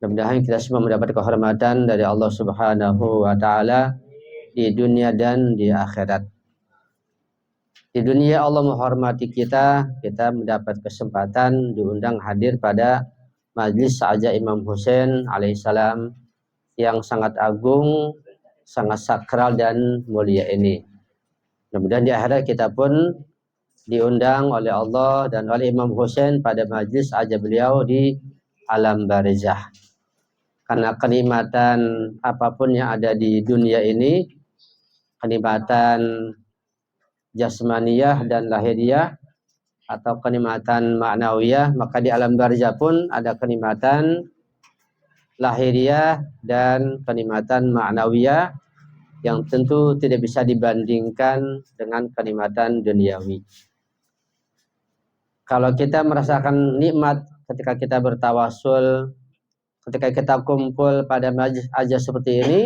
Mudah-mudahan kita semua mendapat kehormatan dari Allah Subhanahu wa taala di dunia dan di akhirat. Di dunia Allah menghormati kita mendapat kesempatan diundang hadir pada majlis Saja Imam Husain alaihissalam yang sangat agung, sangat sakral dan mulia ini. Mudah-mudahan di akhirat kita pun diundang oleh Allah dan oleh Imam Husain pada majlis Saja beliau di alam barzah. Karena kenikmatan apapun yang ada di dunia ini, kenikmatan jasmaniyah dan lahiriah atau kenikmatan ma'nawiyah, maka di alam barzah pun ada kenikmatan lahiriah dan kenikmatan ma'nawiyah yang tentu tidak bisa dibandingkan dengan kenikmatan duniawi. Kalau kita merasakan nikmat ketika kita bertawasul, ketika kita kumpul pada majlis aja seperti ini,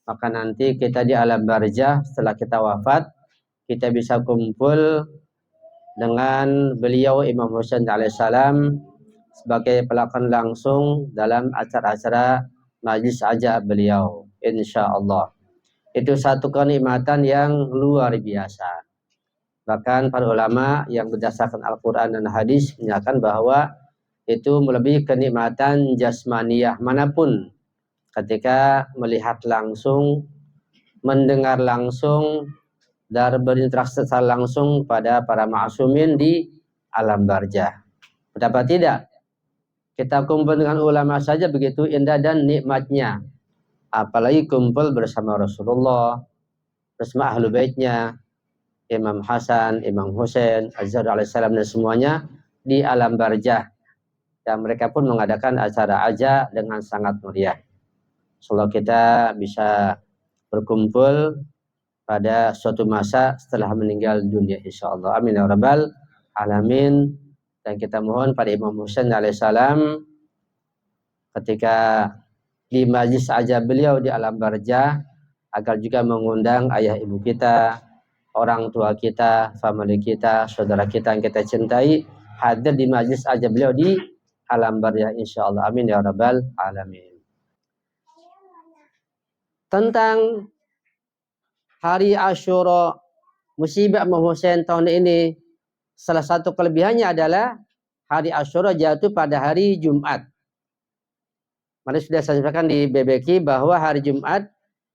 maka nanti kita di alam barzah setelah kita wafat, kita bisa kumpul dengan beliau Imam Husain alaihissalam sebagai pelakon langsung dalam acara-acara majlis aja beliau, insya Allah. Itu satu kenikmatan yang luar biasa. Bahkan para ulama yang berdasarkan Al-Quran dan hadis menyatakan bahwa itu melebihi kenikmatan jasmaniyah manapun ketika melihat langsung, mendengar langsung, dan berinteraksi secara langsung pada para ma'sumin di alam barzah. Betapa tidak kita kumpul dengan ulama saja begitu indah dan nikmatnya, apalagi kumpul bersama Rasulullah, bersama ahlu baitnya, Imam Hasan, Imam Husain, Az-Zahra alaihissalam dan semuanya di alam barzah. Dan mereka pun mengadakan acara aja dengan sangat meriah. Semoga kita bisa berkumpul pada suatu masa setelah meninggal dunia insyaallah. Amin ya rabbal alamin. Dan kita mohon pada Imam Husain alaihissalam ketika di majlis aja beliau di alam barzah agar juga mengundang ayah ibu kita, orang tua kita, family kita, saudara kita yang kita cintai hadir di majlis aja beliau di alam barzah insyaallah. Amin ya rabbal alamin. Tentang hari Asyura musibah Imam Husain tahun ini, salah satu kelebihannya adalah hari Asyura jatuh pada hari Jumat. Mana sudah saya sampaikan di BBQ bahwa hari Jumat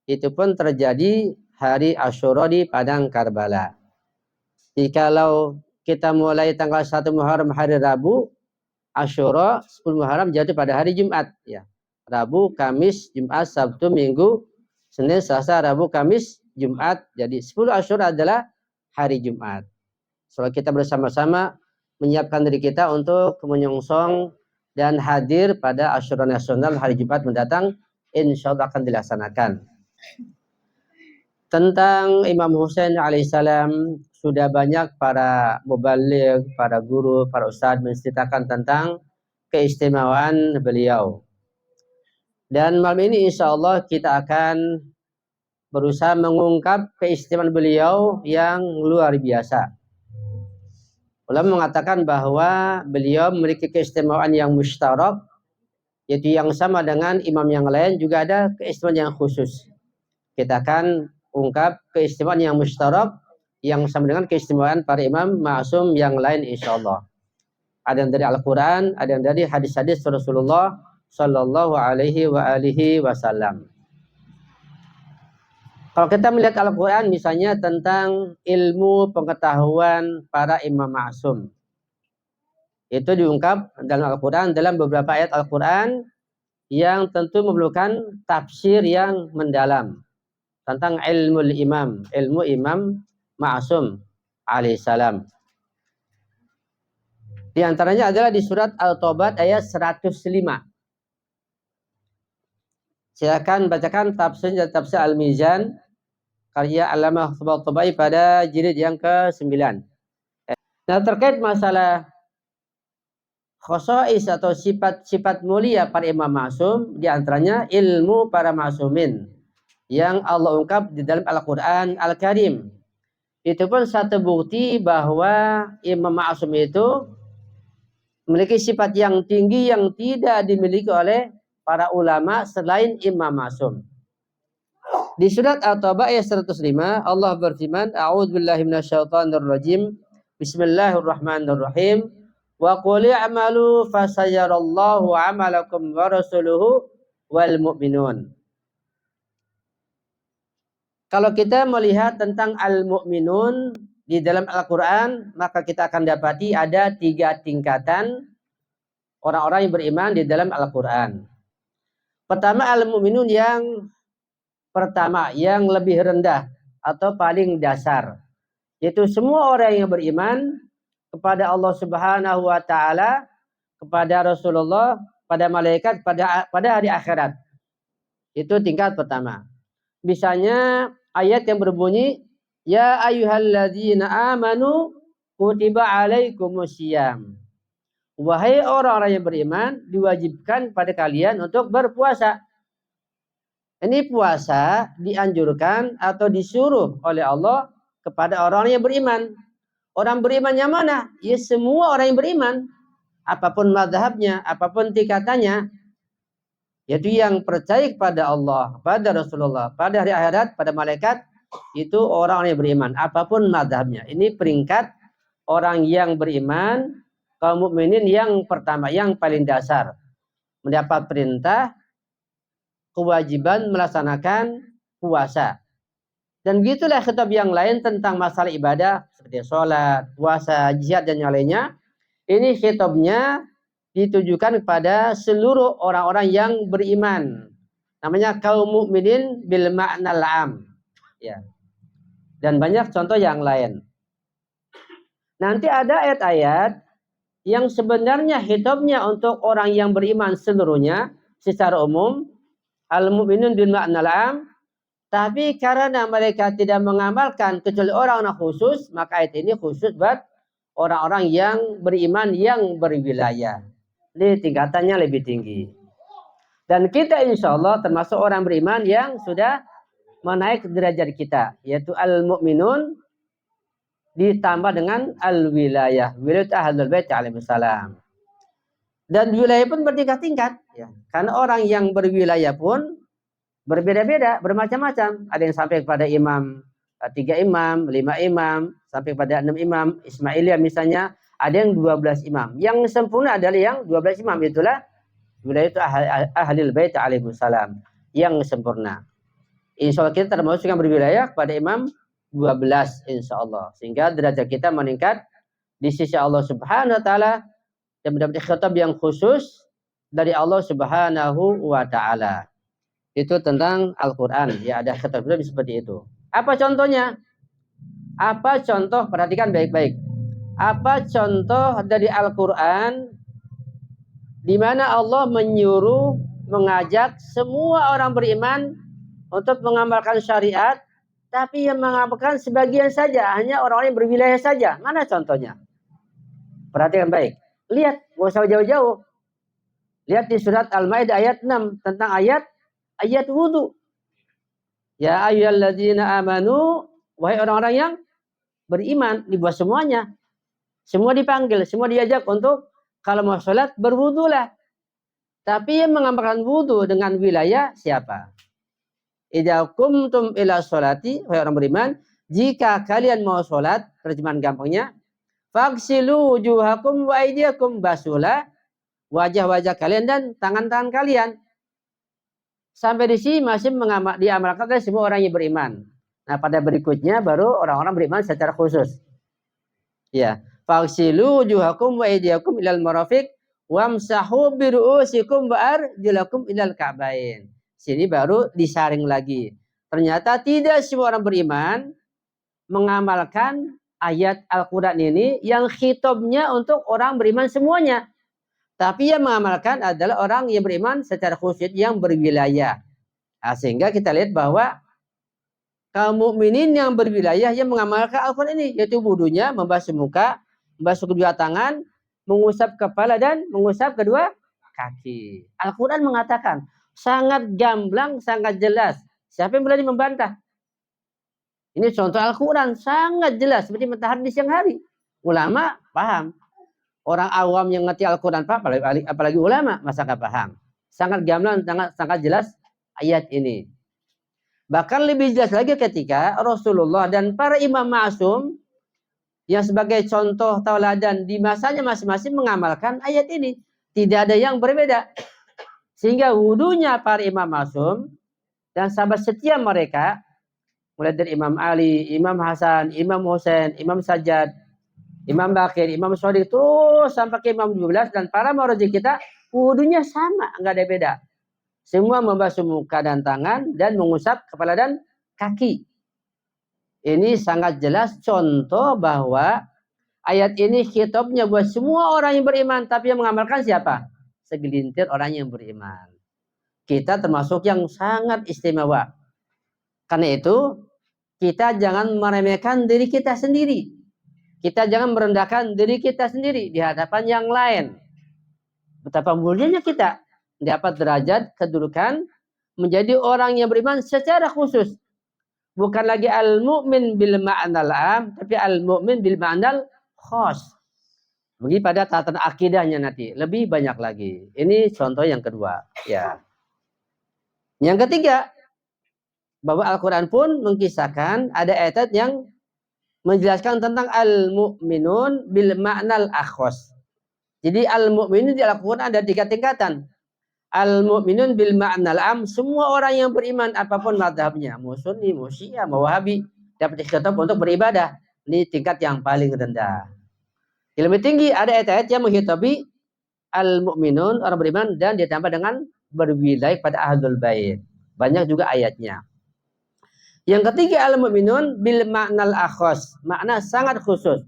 itu pun terjadi hari Asyura di Padang Karbala. Jikalau kita mulai tanggal 1 Muharram hari Rabu, Asyura 10 Muharram jatuh pada hari Jumat. Ya. Rabu, Kamis, Jumat, Sabtu, Minggu, Senin, Selasa, Rabu, Kamis, Jumat. Jadi 10 Asyura adalah hari Jumat. So kita bersama-sama menyiapkan diri kita untuk menyongsong dan hadir pada Asyura Nasional hari Jumat mendatang, insya Allah akan dilaksanakan. Tentang Imam Husain alaihissalam sudah banyak para mubaligh, para guru, para ustadz menceritakan tentang keistimewaan beliau. Dan malam ini insya Allah kita akan berusaha mengungkap keistimewaan beliau yang luar biasa. Ulama mengatakan bahwa beliau memiliki keistimewaan yang mustarak, yaitu yang sama dengan imam yang lain, juga ada keistimewaan yang khusus. Kita akan ungkap keistimewaan yang mustarak yang sama dengan keistimewaan para imam ma'sum yang lain insya Allah. Ada yang dari Al-Quran, ada yang dari hadis-hadis Rasulullah Sallallahu Alaihi Wasallam. Kalau kita melihat Al-Quran misalnya tentang ilmu pengetahuan para imam ma'sum, itu diungkap dalam Al-Quran dalam beberapa ayat Al-Quran yang tentu memerlukan tafsir yang mendalam tentang ilmu imam ma'sum alaihissalam. Di antaranya adalah di surat Al-Taubat ayat 105. Silakan bacakan tafsir Al-Mizan karya Allamah Tabatabai pada jilid yang ke-9. Nah, terkait masalah khosais atau sifat-sifat mulia para imam ma'sum, di antaranya ilmu para ma'sumin yang Allah ungkap di dalam Al-Quran Al-Karim. Itu pun satu bukti bahwa Imam Ma'sum itu memiliki sifat yang tinggi yang tidak dimiliki oleh para ulama selain Imam Ma'sum. Di surat At-Taubah ayat 105 Allah berfirman, A'udzubillahi minasyaitonir rajim. Bismillahirrahmanirrahim. Wa qul i'malu fasayarallahu 'amalakum wa rasuluhu wal mu'minun. Kalau kita melihat tentang al-mu'minun di dalam Al-Quran, maka kita akan dapati ada 3 tingkatan orang-orang yang beriman di dalam Al-Quran. Pertama, al-mu'minun yang pertama, yang lebih rendah atau paling dasar, yaitu semua orang yang beriman kepada Allah Subhanahu wa taala, kepada Rasulullah, pada malaikat, pada hari akhirat. Itu tingkat pertama. Misalnya ayat yang berbunyi, ya ayyuhalladzina amanu kutiba alaikumusiyam. Wahai orang-orang yang beriman, diwajibkan pada kalian untuk berpuasa. Ini puasa dianjurkan atau disuruh oleh Allah kepada orang yang beriman. Orang beriman yang mana? Ya semua orang yang beriman. Apapun mazhabnya, apapun tingkatannya. Yaitu yang percaya kepada Allah, pada Rasulullah, pada hari akhirat, pada malaikat. Itu orang yang beriman. Apapun mazhabnya. Ini peringkat orang yang beriman, kaum mukminin yang pertama, yang paling dasar. Mendapat perintah, kewajiban melaksanakan puasa. Dan gitulah khitab yang lain tentang masalah ibadah seperti sholat, puasa, jihad dan yang lainnya. Ini khitabnya ditujukan kepada seluruh orang-orang yang beriman. Namanya kaum mukminin bil ma'nal am. Ya. Dan banyak contoh yang lain. Nanti ada ayat-ayat yang sebenarnya khitabnya untuk orang yang beriman seluruhnya secara umum. Al-mu'minun bil ma'nal am, tapi karena mereka tidak mengamalkan kecuali orang-orang khusus, maka ayat ini khusus buat orang-orang yang beriman yang berwilayah. Ini tingkatannya lebih tinggi. Dan kita insya Allah termasuk orang beriman yang sudah menaik derajat kita, yaitu al-mu'minun ditambah dengan al-wilayah. Wilayah ahlul bait alaihissalam. Dan wilayah pun bertingkat-tingkat. Ya. Karena orang yang berwilayah pun berbeda-beda, bermacam-macam. Ada yang sampai kepada imam, 3 imam, 5 imam, sampai pada 6 imam. Ismailiyah misalnya, ada yang 12 imam. Yang sempurna adalah yang 12 imam. Itulah wilayah itu ahlul bait alaihissalam. Yang sempurna. Insya Allah kita termasuk yang berwilayah kepada imam 12 insya Allah. Sehingga derajat kita meningkat di sisi Allah Subhanahu wa ta'ala dan mendapat khitab yang khusus dari Allah Subhanahu wa ta'ala. Itu tentang Al-Quran. Ya, ada khitab seperti itu. Apa contohnya? Apa contoh? Perhatikan baik-baik. Apa contoh dari Al-Quran di mana Allah menyuruh, mengajak semua orang beriman untuk mengamalkan syariat, tapi yang mengamalkan sebagian saja, hanya orang-orang yang berwilayah saja. Mana contohnya? Perhatikan baik. Lihat, gak usah jauh-jauh. Lihat di surat Al-Maidah ayat 6 tentang ayat wudu. Ya ayyuhalladzina amanu, wahai orang-orang yang beriman, dibuat semuanya. Semua dipanggil, semua diajak untuk kalau mau sholat berwudulah. Tapi yang mengamalkan wudu dengan wilayah siapa? Idza kumtum ila sholati, wahai orang beriman, jika kalian mau sholat, terjemahan gampangnya, faghsilu wujuhakum wa aydiyakum, basuhlah wajah-wajah kalian dan tangan-tangan kalian. Sampai di sini masih diamalkan oleh semua orang yang beriman. Nah, pada berikutnya baru orang-orang beriman secara khusus. Ya, faghsilu wujuhakum wa aydiyakum ilal marafiq wamsahu bi ru'usikum wa arjulakum ilal ka'bain. Sini baru disaring lagi. Ternyata tidak semua orang beriman mengamalkan ayat Al-Quran ini yang khitabnya untuk orang beriman semuanya. Tapi yang mengamalkan adalah orang yang beriman secara khusus yang berwilayah. Nah, sehingga kita lihat bahwa kaum mukminin yang berwilayah yang mengamalkan Al-Quran ini, yaitu wudunya, membasuh muka, membasuh kedua tangan, mengusap kepala dan mengusap kedua kaki. Al-Quran mengatakan sangat gamblang, sangat jelas. Siapa yang berani membantah? Ini contoh Al-Quran sangat jelas seperti matahari di siang hari. Ulama paham. Orang awam yang ngerti Al-Quran apalagi ulama masa nggak paham. Sangat gamblang, sangat jelas ayat ini. Bahkan lebih jelas lagi ketika Rasulullah dan para imam ma'sum yang sebagai contoh tauladan di masanya masing-masing mengamalkan ayat ini. Tidak ada yang berbeda. Sehingga wudunya para imam ma'sum dan sahabat setia mereka, mulai dari Imam Ali, Imam Hasan, Imam Husain, Imam Sajjad, Imam Bakir, Imam Shadiq, terus sampai ke Imam 12 dan para marji kita, wudunya sama, nggak ada beda. Semua membasuh muka dan tangan dan mengusap kepala dan kaki. Ini sangat jelas contoh bahwa ayat ini khitabnya buat semua orang yang beriman, tapi yang mengamalkan siapa? Segelintir orang yang beriman. Kita termasuk yang sangat istimewa. Karena itu, kita jangan meremehkan diri kita sendiri. Kita jangan merendahkan diri kita sendiri di hadapan yang lain. Betapa mulianya kita dapat derajat kedudukan menjadi orang yang beriman secara khusus. Bukan lagi al-mu'min bil ma'nal am, tapi al-mu'min bil ma'nal khas. Bagi pada tatanan akidahnya nanti lebih banyak lagi. Ini contoh yang kedua, ya. Yang ketiga, bahwa Al-Quran pun mengisahkan ada ayat yang menjelaskan tentang al-mu'minun bil ma'nal akhos. Jadi al-mu'minun di Al-Quran ada 3 tingkatan. Al-mu'minun bil ma'nal am, semua orang yang beriman apapun mazhabnya, mau Sunni, mau Syiah, mau Wahabi, dapat ikhtiar untuk beribadah. Ini tingkat yang paling rendah. Yang lebih tinggi ada ayat-ayat yang menghitabi al-mu'minun, orang beriman, dan ditambah dengan berwilayah pada ahlul bait. Banyak juga ayatnya. Yang ketiga al-mu'minun bil ma'nal akhos, makna sangat khusus.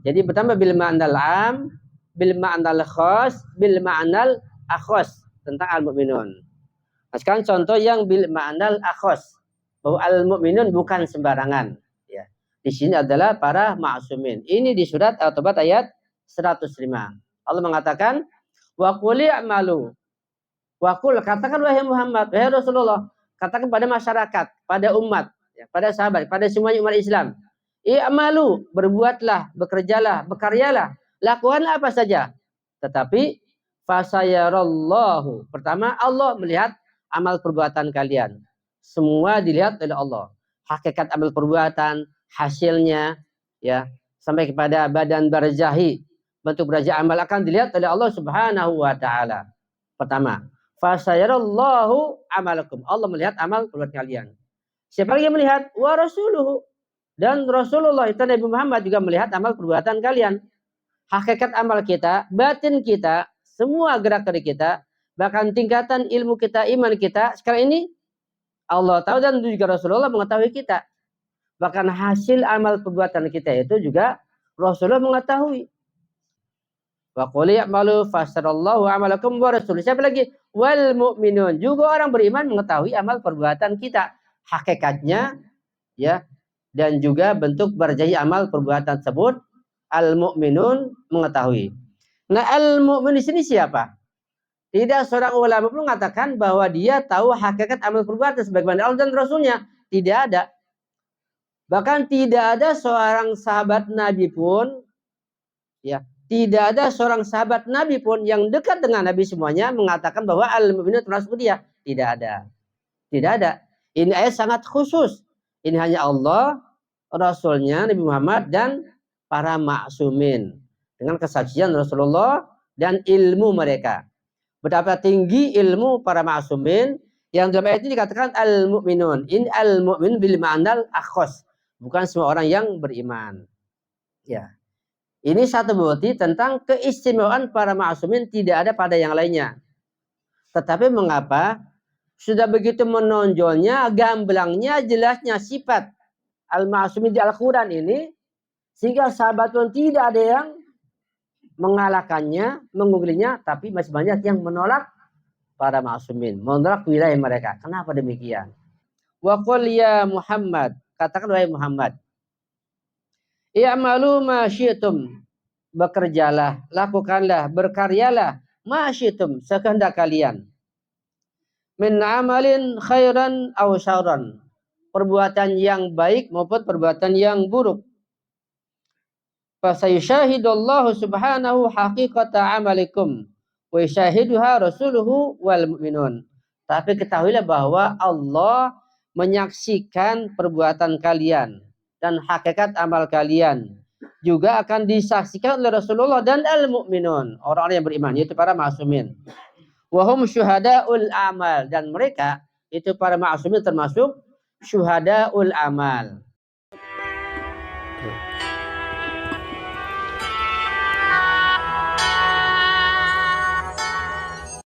Jadi pertama bil ma'nal am, bil ma'nal khos, bil ma'nal akhos tentang al-mu'minun. Nah, sekarang contoh yang bil ma'nal akhos, bahwa al-mu'minun bukan sembarangan. Ya. Di sini adalah para ma'sumin. Ini di surat At-Taubah ayat 105. Allah mengatakan, wa qul i'malu. Wa qul, katakan wahai Muhammad, wahai Rasulullah, katakan pada masyarakat, pada umat, ya, pada sahabat, pada semuanya umat Islam. I'malu, berbuatlah, bekerjalah, berkaryalah, lakukanlah apa saja. Tetapi fasayarallahu, pertama Allah melihat amal perbuatan kalian. Semua dilihat oleh Allah. Hakikat amal perbuatan, hasilnya, ya, sampai kepada badan barzahi, bentuk beraja amal akan dilihat oleh Allah Subhanahu wa taala. Pertama, fasayarallahu amalakum. Allah melihat amal perbuatan kalian. Siapa lagi yang melihat? Wa rasuluhu. Dan Rasulullah itu Nabi Muhammad juga melihat amal perbuatan kalian. Hakikat amal kita, batin kita, semua gerak-gerik kita, bahkan tingkatan ilmu kita, iman kita, sekarang ini Allah tahu dan juga Rasulullah mengetahui kita. Bahkan hasil amal perbuatan kita itu juga Rasulullah mengetahui. Wa qul ya'malu fasarallahu amalakum wa rasul. Siapa lagi? Wal mu'minun. Juga orang beriman mengetahui amal perbuatan kita, hakikatnya, ya, dan juga bentuk berjahi amal perbuatan tersebut. Al mu'minun mengetahui. Nah, al mu'min di sini siapa? Tidak seorang ulama pun mengatakan bahwa dia tahu hakikat amal perbuatan sebagaimana Allah dan Rasulnya. Tidak ada. Bahkan tidak ada seorang sahabat Nabi pun, ya, tidak ada seorang sahabat Nabi pun yang dekat dengan Nabi semuanya mengatakan bahwa al-mu'minun termasuk dia. Tidak ada. Tidak ada. Ini ayat sangat khusus. Ini hanya Allah, Rasulnya, Nabi Muhammad, dan para ma'sumin. Dengan kesaksian Rasulullah dan ilmu mereka. Betapa tinggi ilmu para ma'sumin yang dalam ayat ini dikatakan al-mu'minun. Ini al-mu'min bil ma'nal akhos. Bukan semua orang yang beriman. Ya. Ini satu bukti tentang keistimewaan para ma'sumin tidak ada pada yang lainnya. Tetapi mengapa sudah begitu menonjolnya, gamblangnya, jelasnya sifat al-ma'sumin di Al-Quran ini, sehingga sahabat pun tidak ada yang mengalahkannya, mengunggulnya, tapi masih banyak yang menolak para ma'sumin, menolak wilayah mereka. Kenapa demikian? Wa qul ya Muhammad, katakan wahai Muhammad, i'malu ma syi'tum, bekerjalah, lakukanlah, berkaryalah, ma syi'tum, sekehendak kalian. Min amalin khairan aw syarran, perbuatan yang baik maupun perbuatan yang buruk. Fasayushahidullahu subhanahu haqiqata amalikum wa yashahiduha rasuluhu wal mu'minun. Tapi ketahuilah bahwa Allah menyaksikan perbuatan kalian dan hakikat amal kalian. Juga akan disaksikan oleh Rasulullah dan al-mu'minun, orang-orang yang beriman, yaitu para ma'sumin. Wahum syuhadaul amal, dan mereka itu para ma'sumin termasuk syuhadaul amal.